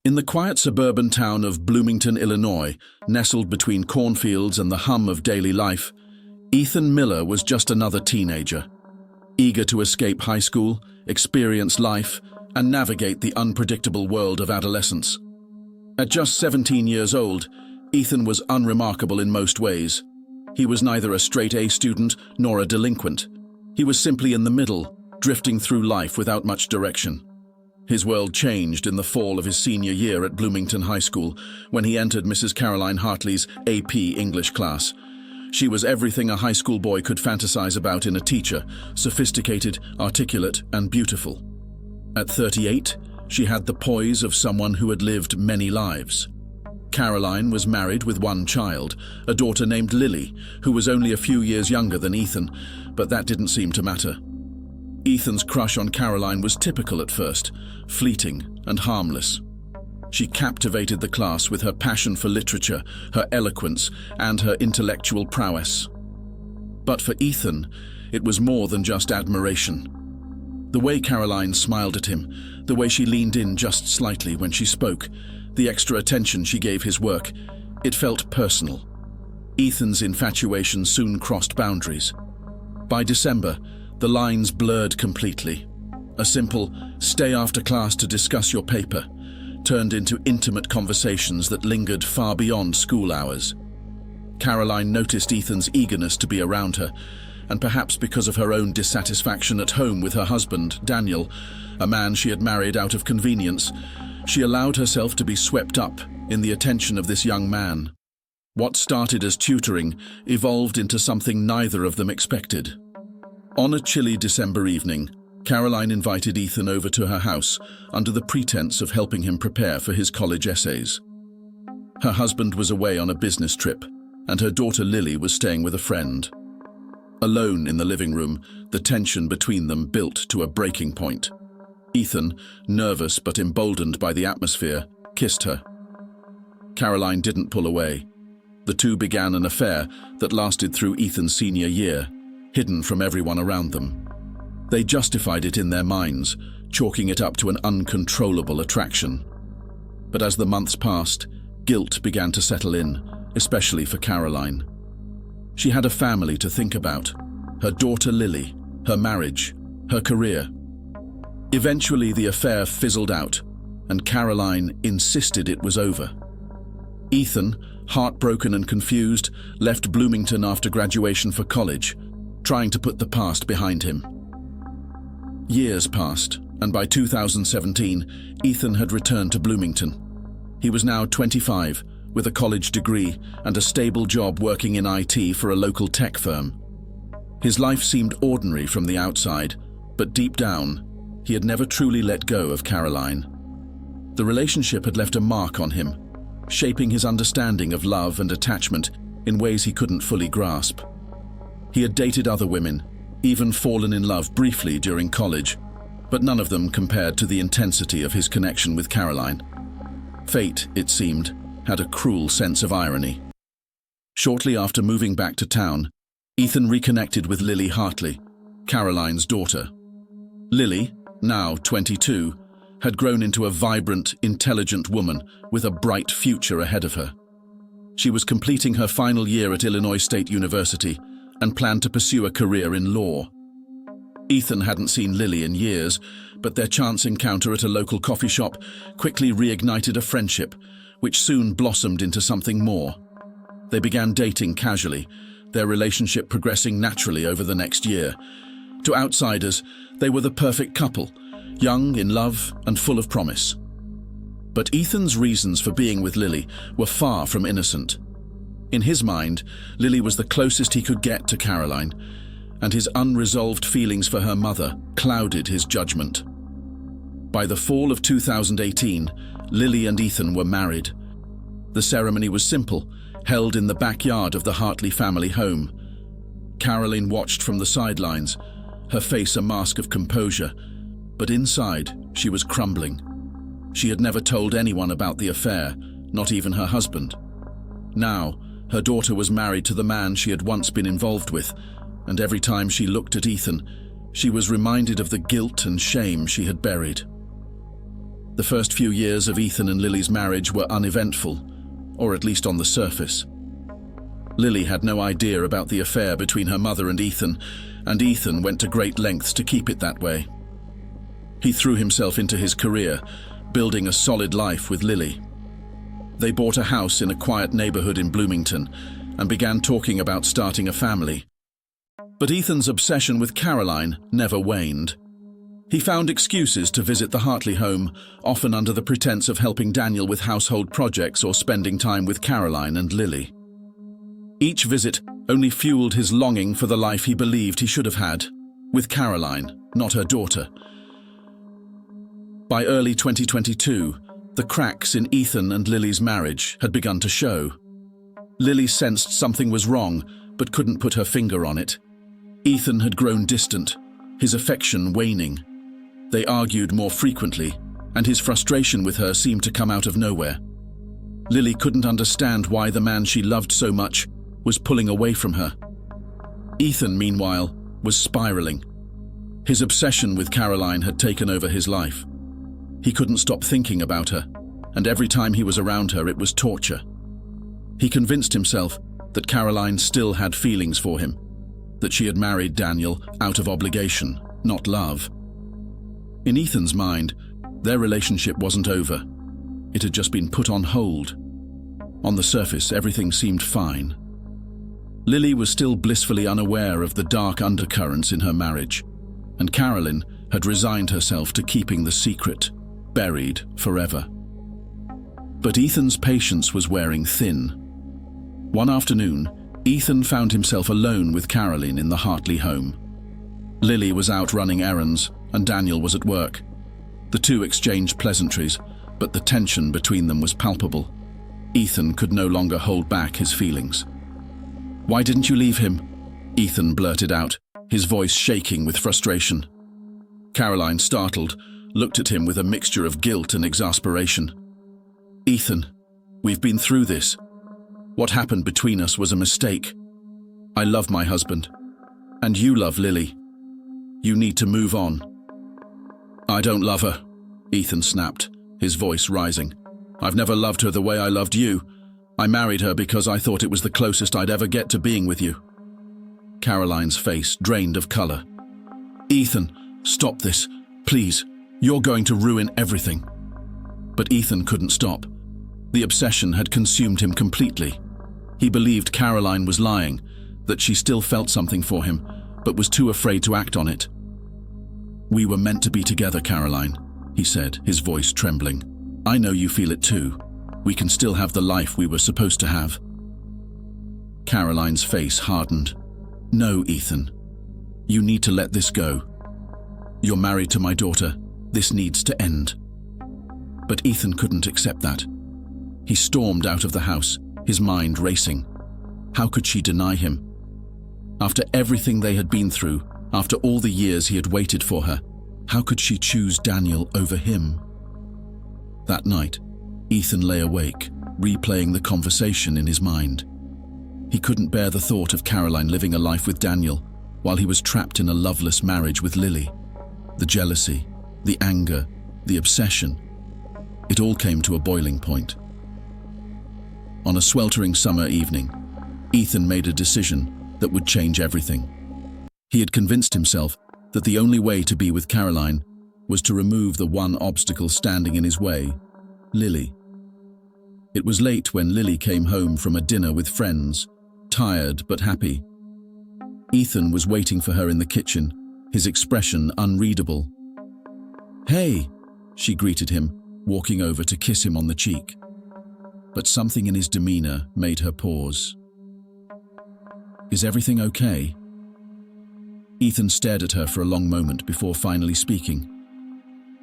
In the quiet suburban town of Bloomington, Illinois, nestled between cornfields and the hum of daily life, Ethan Miller was just another teenager, eager to escape high school, experience life, and navigate the unpredictable world of adolescence. At just 17 years old, Ethan was unremarkable in most ways. He was neither a straight-A student nor a delinquent. He was simply in the middle, drifting through life without much direction. His world changed in the fall of his senior year at Bloomington High School when he entered Mrs. Caroline Hartley's AP English class. She was everything a high school boy could fantasize about in a teacher: sophisticated, articulate, and beautiful. At 38, she had the poise of someone who had lived many lives. Caroline was married with one child, a daughter named Lily, who was only a few years younger than Ethan, but that didn't seem to matter. Ethan's crush on Caroline was typical at first, fleeting and harmless. She captivated the class with her passion for literature, her eloquence, and her intellectual prowess. But for Ethan, it was more than just admiration. The way Caroline smiled at him, the way she leaned in just slightly when she spoke, the extra attention she gave his work, it felt personal. Ethan's infatuation soon crossed boundaries. By December, the lines blurred completely. A simple, "stay after class to discuss your paper," turned into intimate conversations that lingered far beyond school hours. Caroline noticed Ethan's eagerness to be around her, and perhaps because of her own dissatisfaction at home with her husband, Daniel, a man she had married out of convenience, she allowed herself to be swept up in the attention of this young man. What started as tutoring evolved into something neither of them expected. On a chilly December evening, Caroline invited Ethan over to her house under the pretense of helping him prepare for his college essays. Her husband was away on a business trip, and her daughter Lily was staying with a friend. Alone in the living room, the tension between them built to a breaking point. Ethan, nervous but emboldened by the atmosphere, kissed her. Caroline didn't pull away. The two began an affair that lasted through Ethan's senior year, hidden from everyone around them. They justified it in their minds, chalking it up to an uncontrollable attraction. But as the months passed, guilt began to settle in, especially for Caroline. She had a family to think about: her daughter Lily, her marriage, her career. Eventually the affair fizzled out, and Caroline insisted it was over. Ethan, heartbroken and confused, left Bloomington after graduation for college, trying to put the past behind him. Years passed, and by 2017, Ethan had returned to Bloomington. He was now 25, with a college degree and a stable job working in IT for a local tech firm. His life seemed ordinary from the outside, but deep down, he had never truly let go of Caroline. The relationship had left a mark on him, shaping his understanding of love and attachment in ways he couldn't fully grasp. He had dated other women, even fallen in love briefly during college, but none of them compared to the intensity of his connection with Caroline. Fate, it seemed, had a cruel sense of irony. Shortly after moving back to town, Ethan reconnected with Lily Hartley, Caroline's daughter. Lily, now 22, had grown into a vibrant, intelligent woman with a bright future ahead of her. She was completing her final year at Illinois State University and planned to pursue a career in law. Ethan hadn't seen Lily in years, but their chance encounter at a local coffee shop quickly reignited a friendship, which soon blossomed into something more. They began dating casually, their relationship progressing naturally over the next year. To outsiders, they were the perfect couple, young, in love, and full of promise. But Ethan's reasons for being with Lily were far from innocent. In his mind, Lily was the closest he could get to Caroline, and his unresolved feelings for her mother clouded his judgment. By the fall of 2018, Lily and Ethan were married. The ceremony was simple, held in the backyard of the Hartley family home. Caroline watched from the sidelines, her face a mask of composure, but inside she was crumbling. She had never told anyone about the affair, not even her husband. Now, her daughter was married to the man she had once been involved with, and every time she looked at Ethan, she was reminded of the guilt and shame she had buried. The first few years of Ethan and Lily's marriage were uneventful, or at least on the surface. Lily had no idea about the affair between her mother and Ethan went to great lengths to keep it that way. He threw himself into his career, building a solid life with Lily. They bought a house in a quiet neighborhood in Bloomington and began talking about starting a family. But Ethan's obsession with Caroline never waned. He found excuses to visit the Hartley home, often under the pretense of helping Daniel with household projects or spending time with Caroline and Lily. Each visit only fueled his longing for the life he believed he should have had, with Caroline, not her daughter. By early 2022, the cracks in Ethan and Lily's marriage had begun to show. Lily sensed something was wrong, but couldn't put her finger on it. Ethan had grown distant, his affection waning. They argued more frequently, and his frustration with her seemed to come out of nowhere. Lily couldn't understand why the man she loved so much was pulling away from her. Ethan, meanwhile, was spiraling. His obsession with Caroline had taken over his life. He couldn't stop thinking about her, and every time he was around her, it was torture. He convinced himself that Caroline still had feelings for him, that she had married Daniel out of obligation, not love. In Ethan's mind, their relationship wasn't over. It had just been put on hold. On the surface, everything seemed fine. Lily was still blissfully unaware of the dark undercurrents in her marriage, and Caroline had resigned herself to keeping the secret, buried forever. But Ethan's patience was wearing thin. One afternoon, Ethan found himself alone with Caroline in the Hartley home. Lily was out running errands, and Daniel was at work. The two exchanged pleasantries, but the tension between them was palpable. Ethan could no longer hold back his feelings. "Why didn't you leave him?" Ethan blurted out, his voice shaking with frustration. Caroline, startled, looked at him with a mixture of guilt and exasperation. "Ethan, we've been through this. What happened between us was a mistake. I love my husband, and you love Lily. You need to move on." "I don't love her," Ethan snapped, his voice rising. "I've never loved her the way I loved you. I married her because I thought it was the closest I'd ever get to being with you." Caroline's face drained of color. "Ethan, stop this, please. You're going to ruin everything." But Ethan couldn't stop. The obsession had consumed him completely. He believed Caroline was lying, that she still felt something for him, but was too afraid to act on it. "We were meant to be together, Caroline," he said, his voice trembling. "I know you feel it too. We can still have the life we were supposed to have." Caroline's face hardened. "No, Ethan. You need to let this go. You're married to my daughter. This needs to end." But Ethan couldn't accept that. He stormed out of the house, his mind racing. How could she deny him? After everything they had been through, after all the years he had waited for her, how could she choose Daniel over him? That night, Ethan lay awake, replaying the conversation in his mind. He couldn't bear the thought of Caroline living a life with Daniel while he was trapped in a loveless marriage with Lily. The jealousy, the anger, the obsession. It all came to a boiling point. On a sweltering summer evening, Ethan made a decision that would change everything. He had convinced himself that the only way to be with Caroline was to remove the one obstacle standing in his way, Lily. It was late when Lily came home from a dinner with friends, tired but happy. Ethan was waiting for her in the kitchen, his expression unreadable. "Hey," she greeted him, walking over to kiss him on the cheek. But something in his demeanor made her pause. "Is everything okay?" Ethan stared at her for a long moment before finally speaking.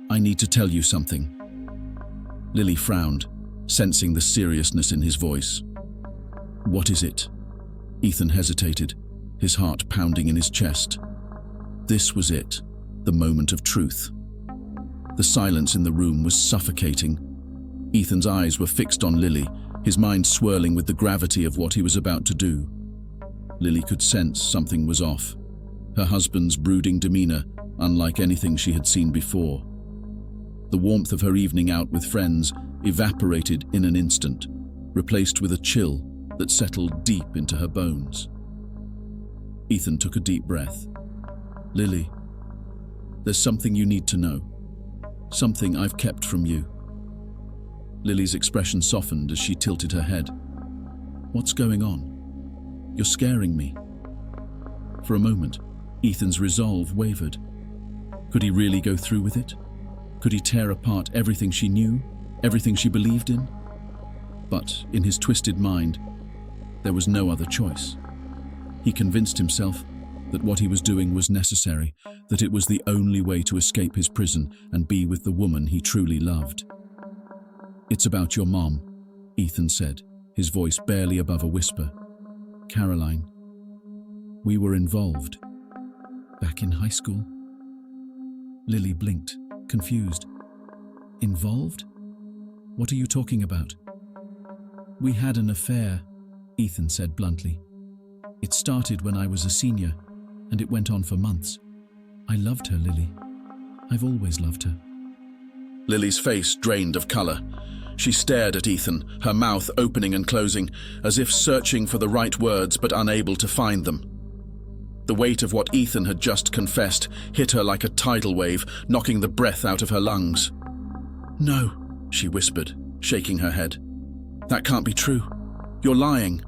"I need to tell you something." Lily frowned, sensing the seriousness in his voice. "What is it?" Ethan hesitated, his heart pounding in his chest. This was it, the moment of truth. The silence in the room was suffocating. Ethan's eyes were fixed on Lily, his mind swirling with the gravity of what he was about to do. Lily could sense something was off, her husband's brooding demeanor unlike anything she had seen before. The warmth of her evening out with friends evaporated in an instant, replaced with a chill that settled deep into her bones. Ethan took a deep breath. "Lily, there's something you need to know. Something I've kept from you." Lily's expression softened as she tilted her head. "What's going on? You're scaring me." For a moment, Ethan's resolve wavered. Could he really go through with it? Could he tear apart everything she knew, everything she believed in? But in his twisted mind, there was no other choice. He convinced himself that what he was doing was necessary, that it was the only way to escape his prison and be with the woman he truly loved. "It's about your mom," Ethan said, his voice barely above a whisper. "Caroline. We were involved. Back in high school." Lily blinked, confused. "Involved? What are you talking about?" "We had an affair," Ethan said bluntly. "It started when I was a senior, and it went on for months. I loved her, Lily. I've always loved her." Lily's face drained of color. She stared at Ethan, her mouth opening and closing, as if searching for the right words but unable to find them. The weight of what Ethan had just confessed hit her like a tidal wave, knocking the breath out of her lungs. "No," she whispered, shaking her head. "That can't be true. You're lying."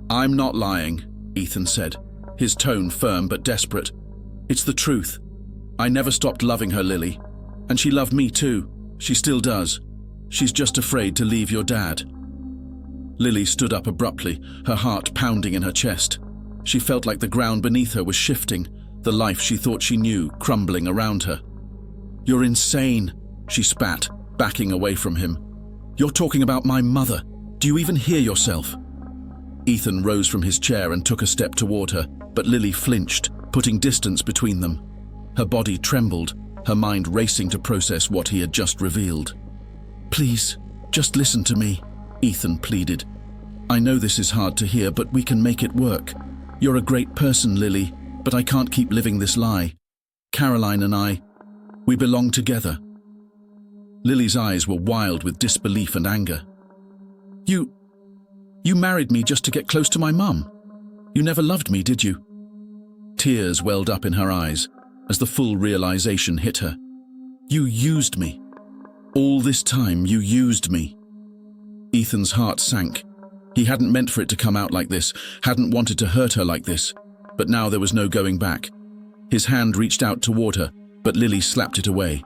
"I'm not lying," Ethan said, his tone firm but desperate. "It's the truth. I never stopped loving her, Lily. And she loved me too. She still does. She's just afraid to leave your dad." Lily stood up abruptly, her heart pounding in her chest. She felt like the ground beneath her was shifting, the life she thought she knew crumbling around her. "You're insane," she spat, backing away from him. "You're talking about my mother. Do you even hear yourself?" Ethan rose from his chair and took a step toward her, but Lily flinched, putting distance between them. Her body trembled, her mind racing to process what he had just revealed. "Please, just listen to me," Ethan pleaded. "I know this is hard to hear, but we can make it work. You're a great person, Lily, but I can't keep living this lie. Caroline and I, we belong together." Lily's eyes were wild with disbelief and anger. You married me just to get close to my mum. You never loved me, did you?" Tears welled up in her eyes as the full realization hit her. "You used me. All this time, you used me." Ethan's heart sank. He hadn't meant for it to come out like this, hadn't wanted to hurt her like this, but now there was no going back. His hand reached out toward her, but Lily slapped it away.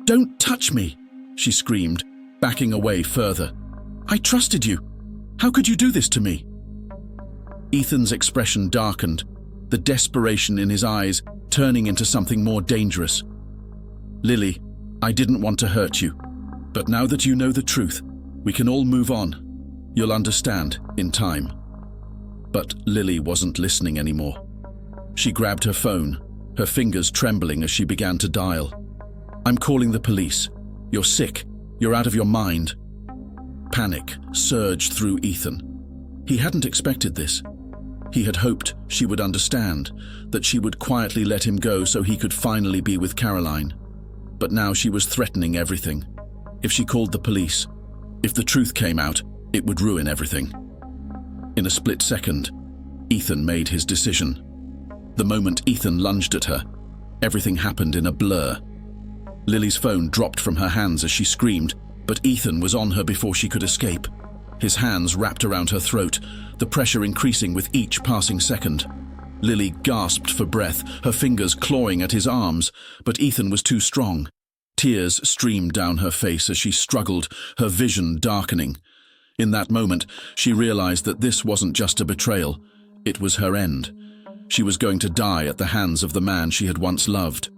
"Don't touch me," she screamed, backing away further. "I trusted you. How could you do this to me?" Ethan's expression darkened, the desperation in his eyes turning into something more dangerous. "Lily, I didn't want to hurt you, but now that you know the truth, we can all move on. You'll understand in time." But Lily wasn't listening anymore. She grabbed her phone, her fingers trembling as she began to dial. "I'm calling the police. You're sick. You're out of your mind." Panic surged through Ethan. He hadn't expected this. He had hoped she would understand, that she would quietly let him go so he could finally be with Caroline. But now she was threatening everything. If she called the police, if the truth came out, it would ruin everything. In a split second, Ethan made his decision. The moment Ethan lunged at her, everything happened in a blur. Lily's phone dropped from her hands as she screamed, but Ethan was on her before she could escape. His hands wrapped around her throat, the pressure increasing with each passing second. Lily gasped for breath, her fingers clawing at his arms, but Ethan was too strong. Tears streamed down her face as she struggled, her vision darkening. In that moment, she realized that this wasn't just a betrayal. It was her end. She was going to die at the hands of the man she had once loved.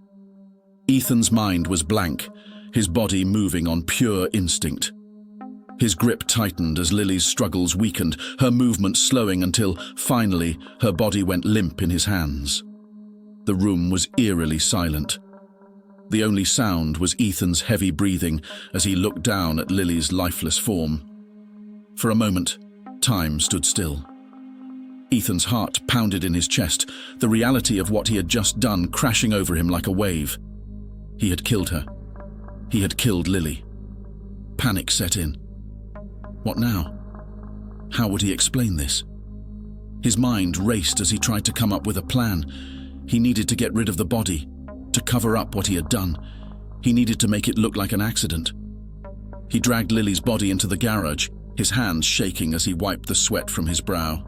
Ethan's mind was blank, his body moving on pure instinct. His grip tightened as Lily's struggles weakened, her movement slowing until, finally, her body went limp in his hands. The room was eerily silent. The only sound was Ethan's heavy breathing as he looked down at Lily's lifeless form. For a moment, time stood still. Ethan's heart pounded in his chest, the reality of what he had just done crashing over him like a wave. He had killed her. He had killed Lily. Panic set in. What now? How would he explain this? His mind raced as he tried to come up with a plan. He needed to get rid of the body, to cover up what he had done. He needed to make it look like an accident. He dragged Lily's body into the garage, his hands shaking as he wiped the sweat from his brow.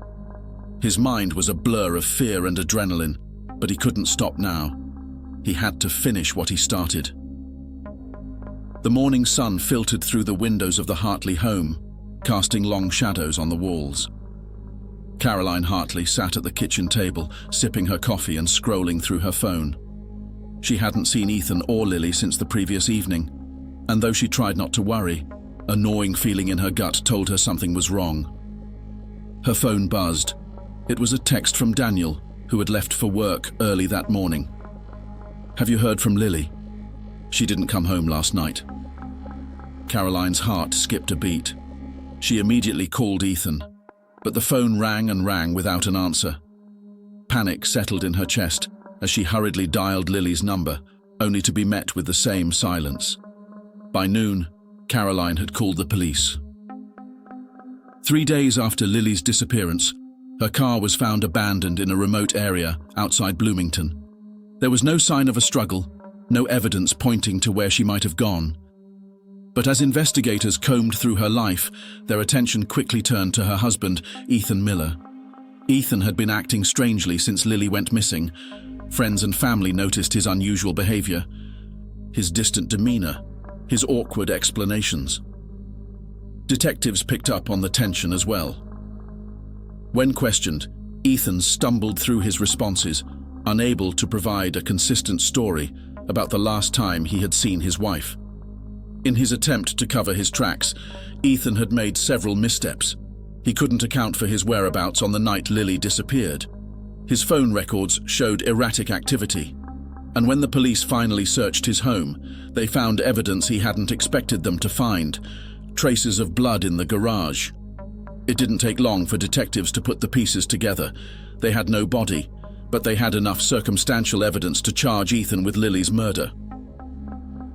His mind was a blur of fear and adrenaline, but he couldn't stop now. He had to finish what he started. The morning sun filtered through the windows of the Hartley home, casting long shadows on the walls. Caroline Hartley sat at the kitchen table, sipping her coffee and scrolling through her phone. She hadn't seen Ethan or Lily since the previous evening, and though she tried not to worry, a gnawing feeling in her gut told her something was wrong. Her phone buzzed. It was a text from Daniel, who had left for work early that morning. "Have you heard from Lily? She didn't come home last night." Caroline's heart skipped a beat. She immediately called Ethan, but the phone rang and rang without an answer. Panic settled in her chest as she hurriedly dialed Lily's number, only to be met with the same silence. By noon, Caroline had called the police. 3 days after Lily's disappearance, her car was found abandoned in a remote area outside Bloomington. There was no sign of a struggle, no evidence pointing to where she might have gone. But as investigators combed through her life, their attention quickly turned to her husband, Ethan Miller. Ethan had been acting strangely since Lily went missing. Friends and family noticed his unusual behavior, his distant demeanor, his awkward explanations. Detectives picked up on the tension as well. When questioned, Ethan stumbled through his responses, unable to provide a consistent story about the last time he had seen his wife. In his attempt to cover his tracks, Ethan had made several missteps. He couldn't account for his whereabouts on the night Lily disappeared. His phone records showed erratic activity, and when the police finally searched his home, they found evidence he hadn't expected them to find: traces of blood in the garage. It didn't take long for detectives to put the pieces together. They had no body, but they had enough circumstantial evidence to charge Ethan with Lily's murder.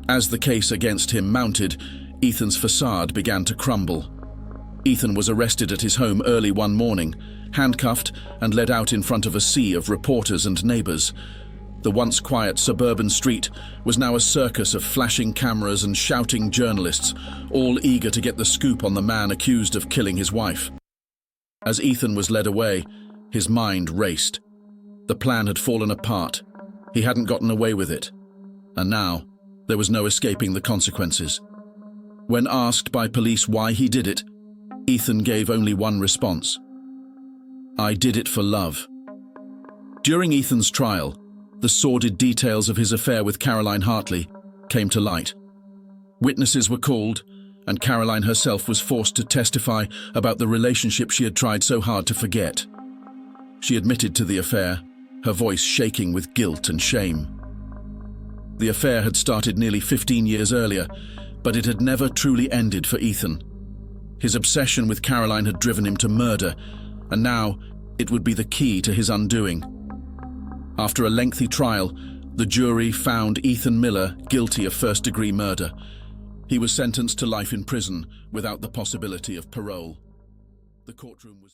As the case against him mounted, Ethan's facade began to crumble. Ethan was arrested at his home early one morning, handcuffed and led out in front of a sea of reporters and neighbors. The once quiet suburban street was now a circus of flashing cameras and shouting journalists, all eager to get the scoop on the man accused of killing his wife. As Ethan was led away, his mind raced. The plan had fallen apart. He hadn't gotten away with it. And now, there was no escaping the consequences. When asked by police why he did it, Ethan gave only one response: "I did it for love." During Ethan's trial, the sordid details of his affair with Caroline Hartley came to light. Witnesses were called, and Caroline herself was forced to testify about the relationship she had tried so hard to forget. She admitted to the affair, her voice shaking with guilt and shame. The affair had started nearly 15 years earlier, but it had never truly ended for Ethan. His obsession with Caroline had driven him to murder, and now it would be the key to his undoing. After a lengthy trial, the jury found Ethan Miller guilty of first-degree murder. He was sentenced to life in prison without the possibility of parole. The courtroom was